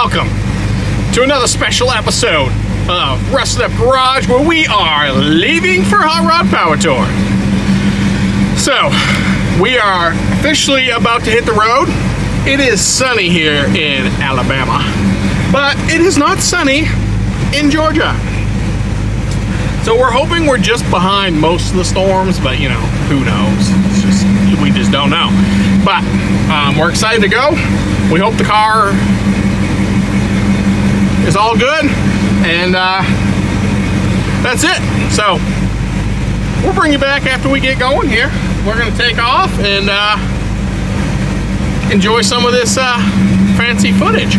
welcome to another special episode of Rusted Up Garage, where we are leaving for Hot Rod Power Tour. So, we are officially about to hit the road. It is sunny here in Alabama, but it is not sunny in Georgia. So we're hoping we're just behind most of the storms, but you know, who knows? We just don't know. But we're excited to go. We hope the car is all good, and that's it. So we'll bring you back after we get going here. We're gonna take off and enjoy some of this fancy footage.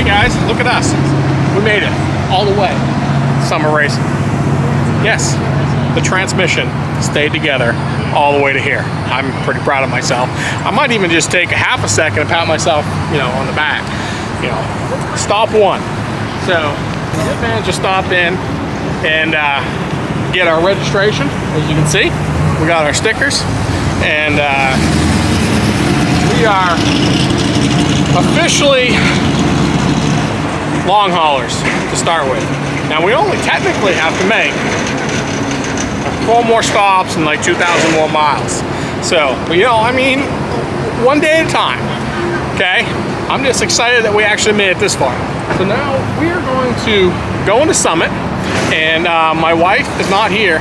Guys, look at us. We made it all the way. Summer racing. Yes, the transmission stayed together all the way to here. I'm pretty proud of myself. I might even just take a half a second and pat myself, you know, on the back. You know, stop one. So, this man just stopped in and get our registration. As you can see, we got our stickers, and we are officially long haulers to start with. Now we only technically have to make 4 more stops and like 2,000 more miles. So, you know, I mean, one day at a time, okay? I'm just excited that we actually made it this far. So now we are going to go into Summit, and my wife is not here,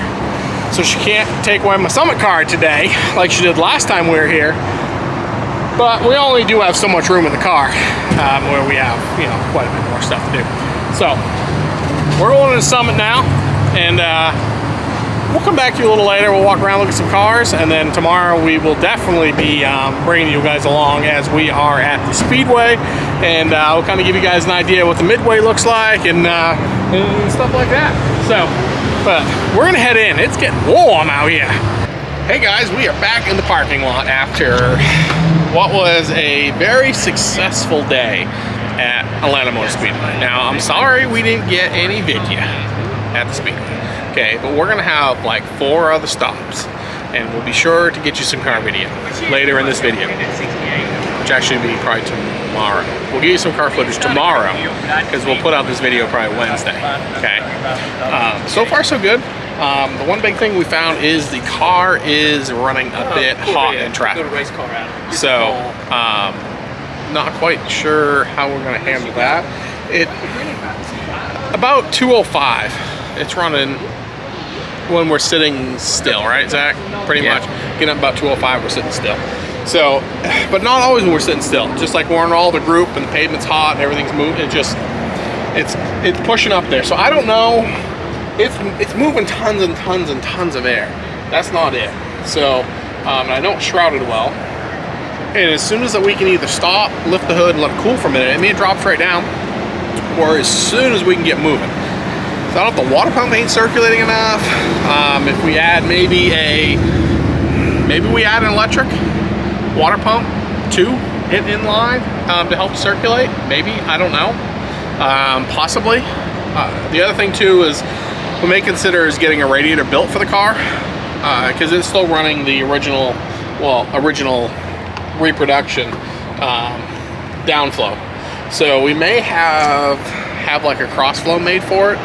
so she can't take away my Summit card today like she did last time we were here. But we only do have so much room in the car where we have, you know, quite a bit more stuff to do. So we're going to the Summit now, and we'll come back to you a little later. We'll walk around, look at some cars, and then tomorrow we will definitely be bringing you guys along as we are at the Speedway, and we'll kind of give you guys an idea what the Midway looks like and stuff like that. So, but we're gonna head in. It's getting warm out here. Hey guys, we are back in the parking lot after what was a very successful day at Atlanta Motor Speedway. Now, I'm sorry we didn't get any video at the Speedway, okay, but we're gonna have like 4 other stops, and we'll be sure to get you some car video later in this video, which actually will be probably tomorrow. We'll get you some car footage tomorrow, because we'll put out this video probably Wednesday, okay? So far, so good. The one big thing we found is the car is running a bit hot in traffic. So, not quite sure how we're going to handle that. About 205, it's running when we're sitting still, right, Zach? Pretty much. Getting up about 205, we're sitting still. So, but not always when we're sitting still. Just like we're in all the group and the pavement's hot and everything's moving, it's pushing up there. So I don't know. It's moving tons and tons and tons of air. That's not it. So, and I know it's shrouded well. And as soon as we can either stop, lift the hood, and let it cool for a minute, it may drop straight down, or as soon as we can get moving. So I don't know if the water pump ain't circulating enough. If we add maybe we add an electric water pump to it in line to help circulate. Maybe, I don't know. Possibly. The other thing too is we may consider is getting a radiator built for the car, because it's still running the original reproduction downflow. So we may have like a cross flow made for it.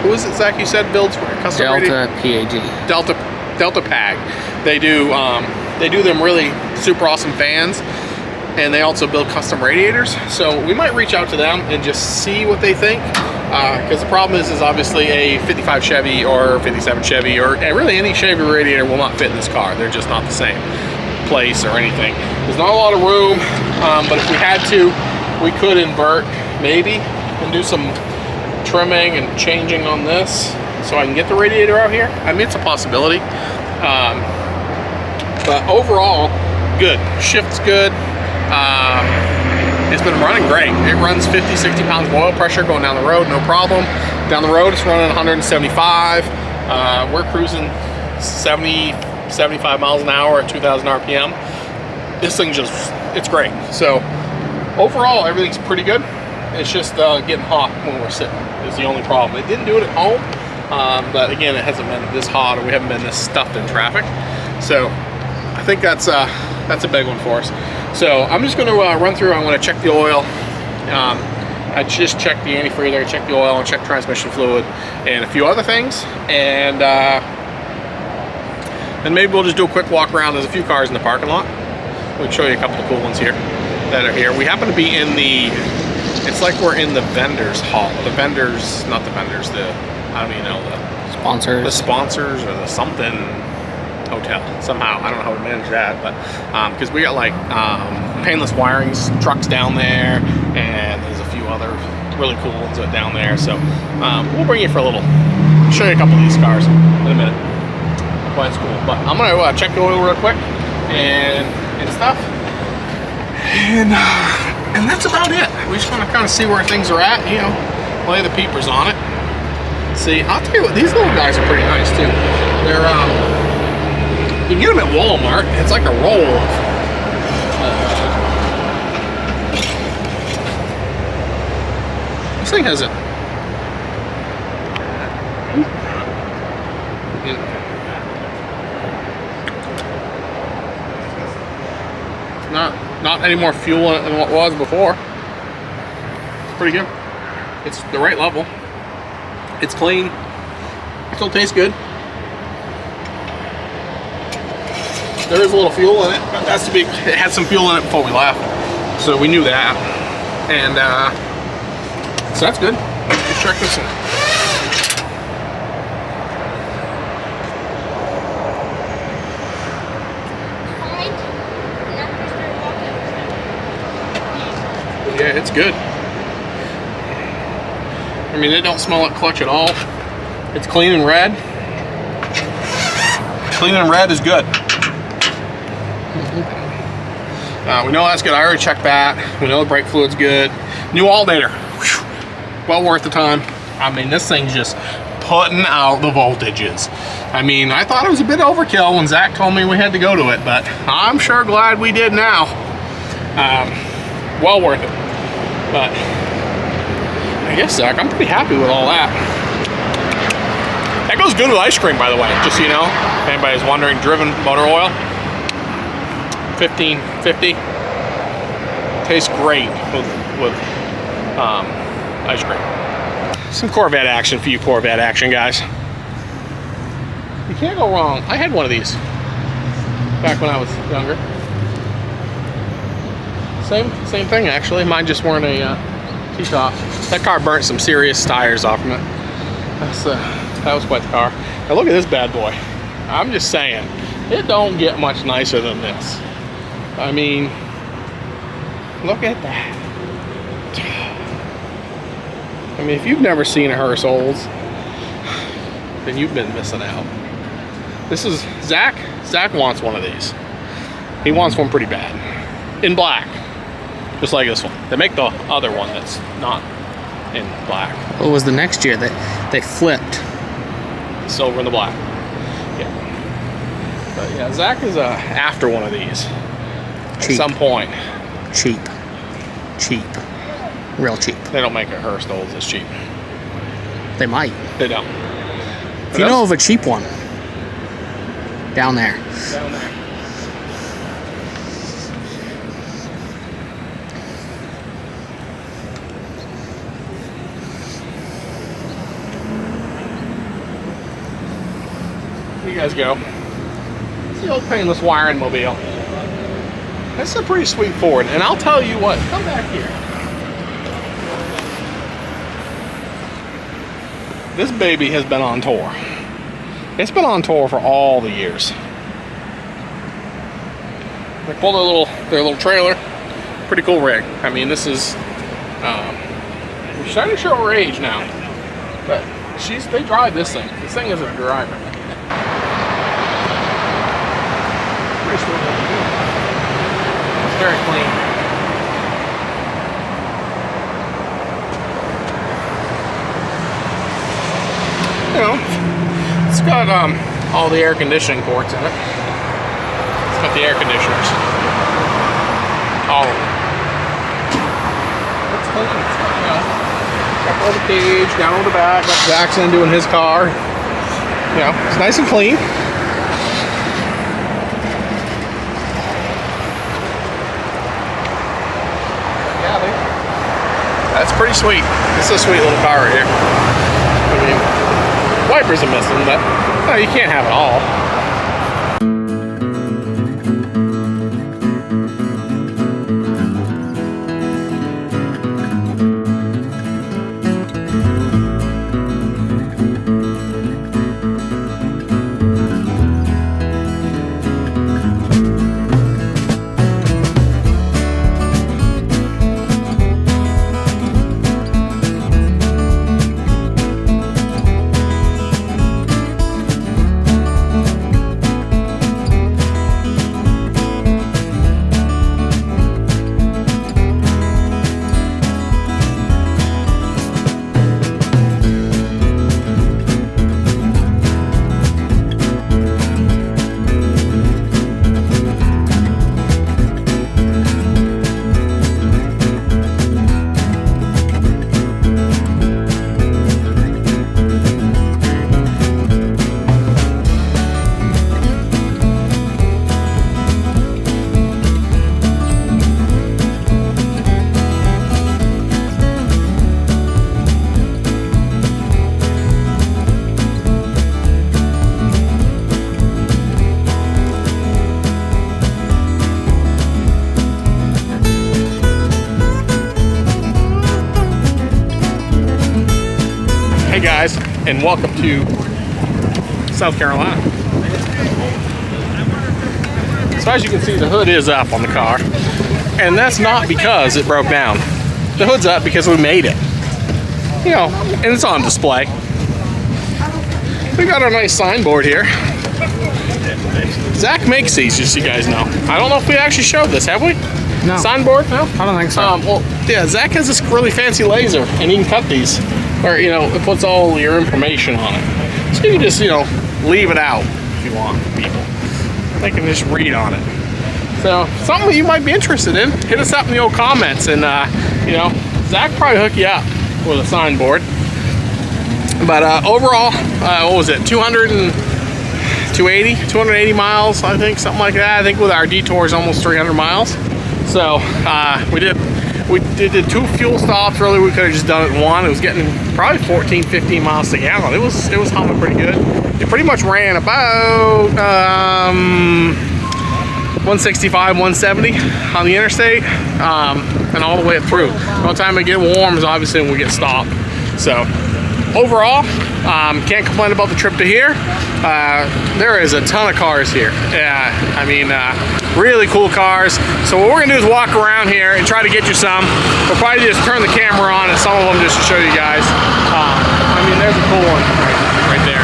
Who is it, Zach, you said builds custom Delta PAG. Delta PAG. They do them really super awesome fans, and they also build custom radiators. So we might reach out to them and just see what they think. Because the problem is obviously a 55 Chevy or 57 Chevy or really any Chevy radiator will not fit in this car. They're just not the same place or anything. There's not a lot of room, but if we had to, we could invert maybe and do some trimming and changing on this so I can get the radiator out here. I mean, it's a possibility. But overall, good. Shift's good. It's been running great. It runs 50, 60 pounds of oil pressure going down the road, no problem. Down the road, it's running 175. We're cruising 70, 75 miles an hour at 2,000 RPM. This thing just, it's great. So overall, everything's pretty good. It's just getting hot when we're sitting is the only problem. It didn't do it at home, but again, it hasn't been this hot or we haven't been this stuffed in traffic. So I think that's a big one for us. So I'm just going to run through. I'm going to check the oil. I just checked the antifreeze. I checked the oil and checked transmission fluid and a few other things. And maybe we'll just do a quick walk around. There's a few cars in the parking lot. We'll show you a couple of cool ones here that are here. We happen to be in the, it's like we're in the vendors hall. The vendors, not the vendors, the, I don't even know, the sponsors. The sponsors or the something hotel somehow. I don't know how to manage that, but because we got like painless wirings trucks down there, and there's a few other really cool ones down there. So we'll bring you for a little, show you a couple of these cars in a minute. Quite cool. But I'm gonna check the oil real quick and stuff, and that's about it. We just want to kind of see where things are at, you know, lay the peepers on it. See, I'll tell you what, these little guys are pretty nice too. They're you can get them at Walmart. It's like a roll. This thing has a not any more fuel in it than what was before. It's pretty good. It's the right level. It's clean. It still tastes good. There is a little fuel in it, but that's to be, it had some fuel in it before we left, so we knew that. And so that's good. Let's check this in. Yeah, it's good. I mean, it don't smell like clutch at all. It's clean and red. Clean and red is good. We know that's good. I already checked that. We know the brake fluid's good. New alternator. Whew. Well worth the time. I mean, this thing's just putting out the voltages. I mean, I thought it was a bit overkill when Zach told me we had to go to it, but I'm sure glad we did now. Well worth it. But I guess, Zach, I'm pretty happy with all that. That goes good with ice cream, by the way, just so you know. If anybody's wondering, driven motor oil. 1550. Tastes great with ice cream. Some Corvette action for you Corvette action guys. You can't go wrong. I had one of these back when I was younger. Same thing actually. Mine just weren't a T-top. That car burnt some serious tires off from it. That was quite the car. Now look at this bad boy. I'm just saying, it don't get much nicer than this. I mean, look at that. I mean, if you've never seen a hearse Olds, then you've been missing out. This is Zach. Zach wants one of these. He wants one pretty bad. In black. Just like this one. They make the other one that's not in black. What was the next year that they flipped? Silver and the black. Yeah. But yeah, Zach is after one of these. Cheap. At some point. Cheap. Real cheap. They don't make a hearse Olds as cheap. They might. They don't. If you know of a cheap one, down there. Down there. Here you guys go. It's the old painless wiring mobile. This is a pretty sweet Ford, and I'll tell you what. Come back here. This baby has been on tour. It's been on tour for all the years. They pulled their little trailer. Pretty cool rig. I mean, this is we're starting to show her age now, but they drive this thing. This thing is a driver. Pretty sweet looking vehicle. It's very clean. You know, it's got all the air conditioning ports in it. It's got the air conditioners. All of them. It's clean. It's got, you know, got all the cage down on the back. Got Jackson doing his car. You know, it's nice and clean. Yeah, that's pretty sweet. This is a sweet little car right here. I mean, wipers are missing, but no, you can't have it all. Hey guys, and welcome to South Carolina. So as you can see, the hood is up on the car, and that's not because it broke down. The hood's up because we made it. You know, and it's on display. We got our nice signboard here. Zach makes these, just so you guys know. I don't know if we actually showed this, have we? No. Signboard? No? I don't think so. Well, yeah, Zach has this really fancy laser, and he can cut these. Or, you know, it puts all your information on it. So you can just, you know, leave it out if you want, people. They can just read on it. So, something you might be interested in, hit us up in the old comments, and, you know, Zach probably hook you up with a signboard. But overall, what was it, 280 miles, I think, something like that. I think with our detours, almost 300 miles. So, we did 2 fuel stops. Really, we could have just done it in one. It was getting probably 14, 15 miles a gallon. It was humming pretty good. It pretty much ran about 165, 170 on the interstate, and all the way through. The only time it get warm is obviously when we get stopped. So overall, can't complain about the trip to here. There is a ton of cars here. I mean, really cool cars. So what we're gonna do is walk around here and try to get you some. We'll probably just turn the camera on and some of them just to show you guys. I mean, there's a cool one right there. I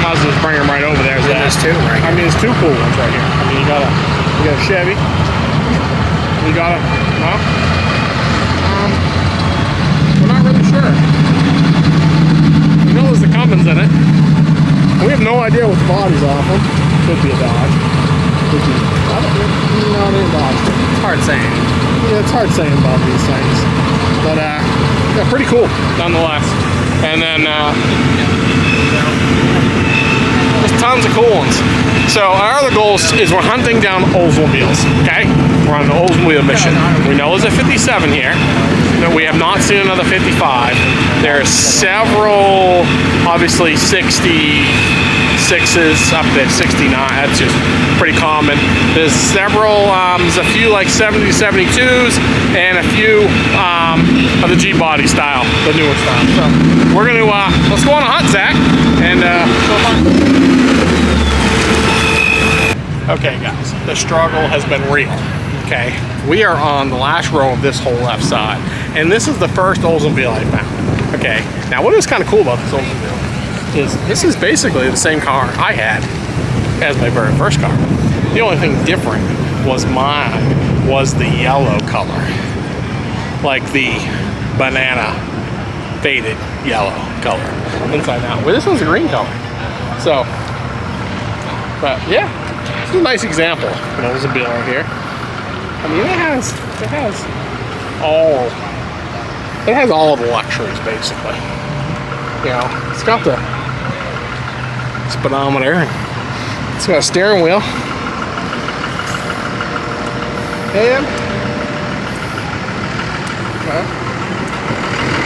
might as well just bring them right over there. There's two, right? I mean, there's 2 cool ones right here. I mean, you got a Chevy. You got a, well, we're not really sure. You know there's the Cummins in it. We have no idea what the body's off of. Could be a Dodge. Could be, I don't know, it ain't Dodge. It's hard saying. Yeah, it's hard saying about these things. But, yeah, pretty cool, nonetheless. And then, there's tons of cool ones. So our other goal is we're hunting down Oldsmobiles, okay? We're on the Oldsmobile mission. We know there's a 57 here. No, we have not seen another 55. There are several, obviously 60, 66s up to 69. That's just pretty common. There's several, there's a few like 70, 72s, and a few of the G-body style, the newer style. So we're gonna, let's go on a hunt, Zach, and go hunt. Okay guys, the struggle has been real. Okay, we are on the last row of this whole left side, and this is the first Oldsmobile I found. Okay, now what is kind of cool about this Oldsmobile is this is basically the same car I had as my very first car. The only thing different was mine was the yellow color, like the banana faded yellow color inside out. Well, this one's a green color. So, but yeah, it's a nice example of an Oldsmobile right here. I mean, it has all of the luxuries basically. You know, it's got the speedometer, it's got a steering wheel, and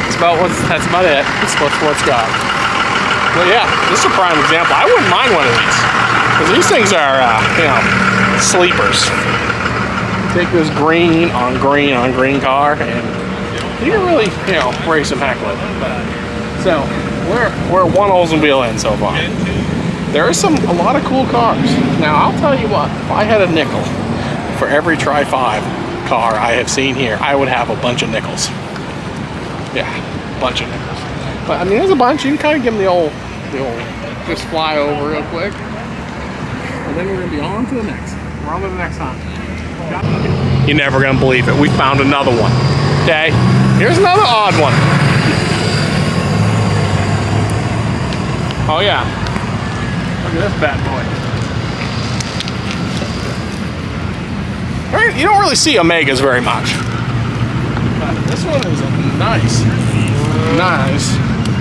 that's about it. That's what it's got. But yeah, this is a prime example. I wouldn't mind one of these, because these things are, you know, sleepers. Take this green on green car, and you can really, you know, raise some heck with it. So we're one Oldsmobile in so far. There is a lot of cool cars. Now I'll tell you what, if I had a nickel for every Tri-5 car I have seen here, I would have a bunch of nickels. Yeah, a bunch of nickels. But I mean, there's a bunch. You can kind of give them the old, just fly over real quick, and then we're gonna be on to the next. We're on to the next hunt. You're never gonna believe it. We found another one. Okay, here's another odd one. Oh yeah, look at this bad boy. Right, you don't really see Omegas very much. But this one is a nice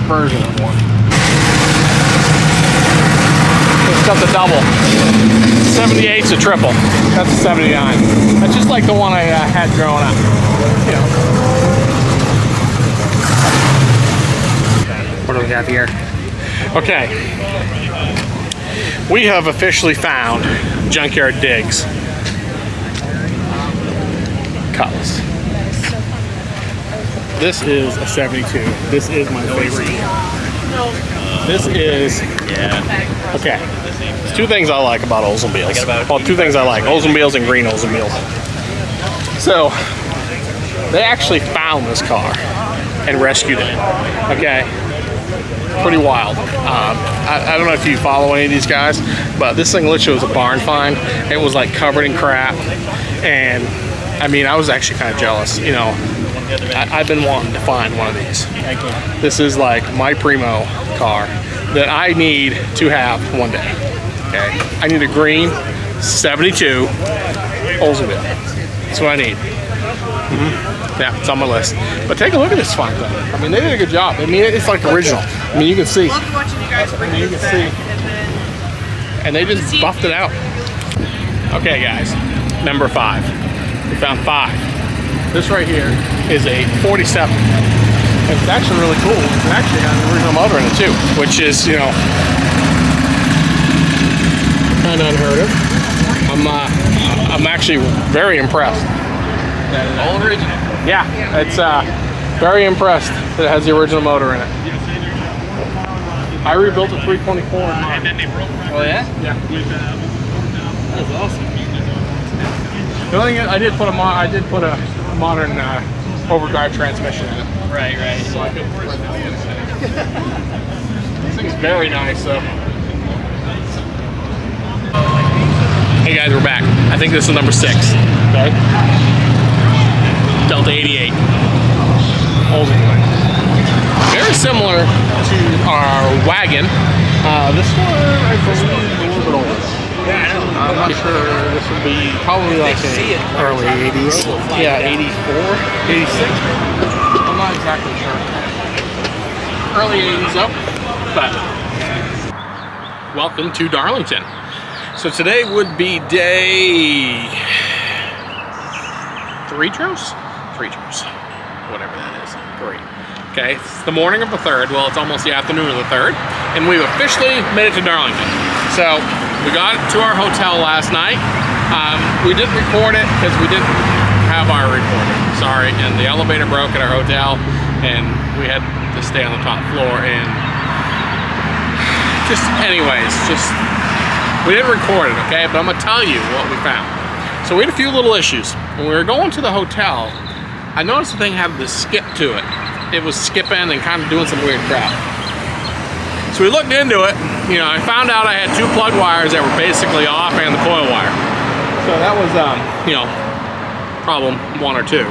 version of one. It's got the double. 78's a triple. That's a 79. That's just like the one I had growing up. You know. What do we have here? Okay. We have officially found Junkyard Digs Cutlass. This is a 72. This is my favorite. This is, okay. There's two things I like about Oldsmobiles. Well, two things I like, Oldsmobiles and green Oldsmobiles. So, they actually found this car and rescued it, okay? Pretty wild. I don't know if you follow any of these guys, but this thing literally was a barn find. It was like covered in crap, and I mean, I was actually kind of jealous, you know. I've been wanting to find one of these. This is like my primo car that I need to have one day. Okay, I need a green 72 Oldsmobile. That's what I need. Yeah, it's on my list. But take a look at this fine thing. I mean, they did a good job. I mean, it's like original. I mean, you can see. Love watching you guys. I mean, you can see. And they just buffed it out. Okay, guys. Number 5. We found 5. This right here is a 47. It's actually really cool. It actually has an original motor in it too, which is, you know, kind of unheard of. I'm actually very impressed. All original. Yeah, it's very impressed that it has the original motor in it. I rebuilt a 324 in mine. Oh yeah? Yeah. That's awesome. The only thing is, I did put a modern overdrive transmission in it. Right. So I could this thing's very nice, though. Hey guys, we're back. I think this is number 6. Okay. Delta 88. Oldsmobile. Very similar to our wagon. This one, I believe, is a little bit older. Yeah, I know. I'm not sure. This would be probably like Early 80s. yeah, 84, 86. I'm not exactly sure. Early 80s though. But welcome to Darlington. So today would be day 3 whatever that is. 3. Okay, it's the morning of the 3rd. Well, it's almost the afternoon of the 3rd, and we've officially made it to Darlington. So we got to our hotel last night. We didn't record it because we didn't have our recorder. Sorry, and the elevator broke at our hotel, and we had to stay on the top floor. And we didn't record it, okay? But I'm gonna tell you what we found. So we had a few little issues. When we were going to the hotel, I noticed the thing had this skip to it. It was skipping and kind of doing some weird crap. So we looked into it. You know, I found out I had 2 plug wires that were basically off and the coil wire. So that was, you know, problem 1 or 2.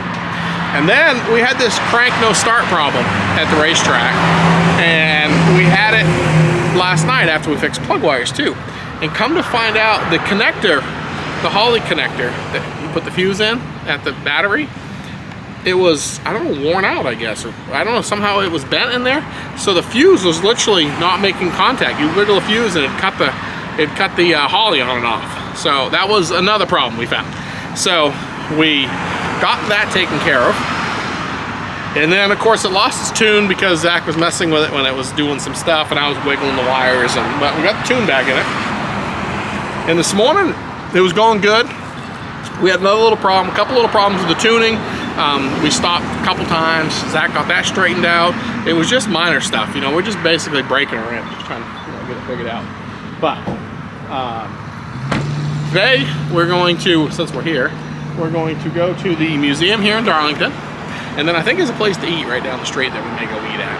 And then we had this crank no start problem at the racetrack. And we had it last night after we fixed plug wires too. And come to find out, the connector, the Holley connector that you put the fuse in at the battery, it was, I don't know, worn out, I guess, or I don't know, somehow it was bent in there. So the fuse was literally not making contact. You wiggle a fuse and it cut the Holley on and off. So that was another problem we found. So we got that taken care of. And then of course it lost its tune because Zach was messing with it when it was doing some stuff and I was wiggling the wires, but we got the tune back in it. And this morning it was going good. We had another little problem, a couple little problems with the tuning. We stopped a couple times. Zach got that straightened out. It was just minor stuff, you know. We're just basically breaking her in, just trying to, you know, get it figured out. But today we're going to, since we're here, we're going to go to the museum here in Darlington. And then I think there's a place to eat right down the street that we may go eat at.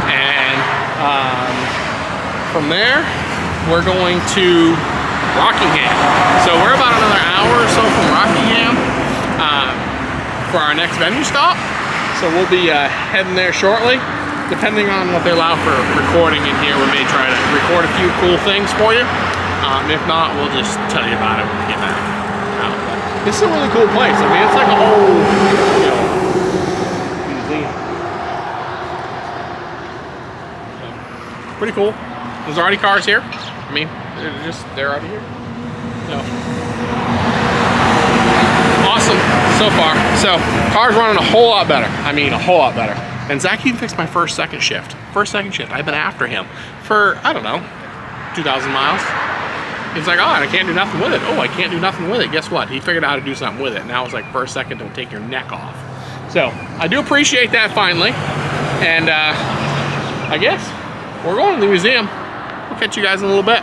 And from there, we're going to Rockingham. So we're about another hour or so from Rockingham for our next venue stop. So we'll be heading there shortly. Depending on what they allow for recording in here, we may try to record a few cool things for you. If not, we'll just tell you about it when we get back out. But this is a really cool place. I mean, it's like a whole, you know, museum. So, pretty cool. There's already cars here. I mean, they're already here. So awesome so far. So car's running a whole lot better. I mean, a whole lot better. And Zach even fixed my second shift. Second shift. I've been after him for, I don't know, 2,000 miles. He's like, oh, I can't do nothing with it. Oh, I can't do nothing with it. Guess what? He figured out how to do something with it. Now it's like first second, don't take your neck off. So I do appreciate that finally. And I guess we're going to the museum. We'll catch you guys in a little bit.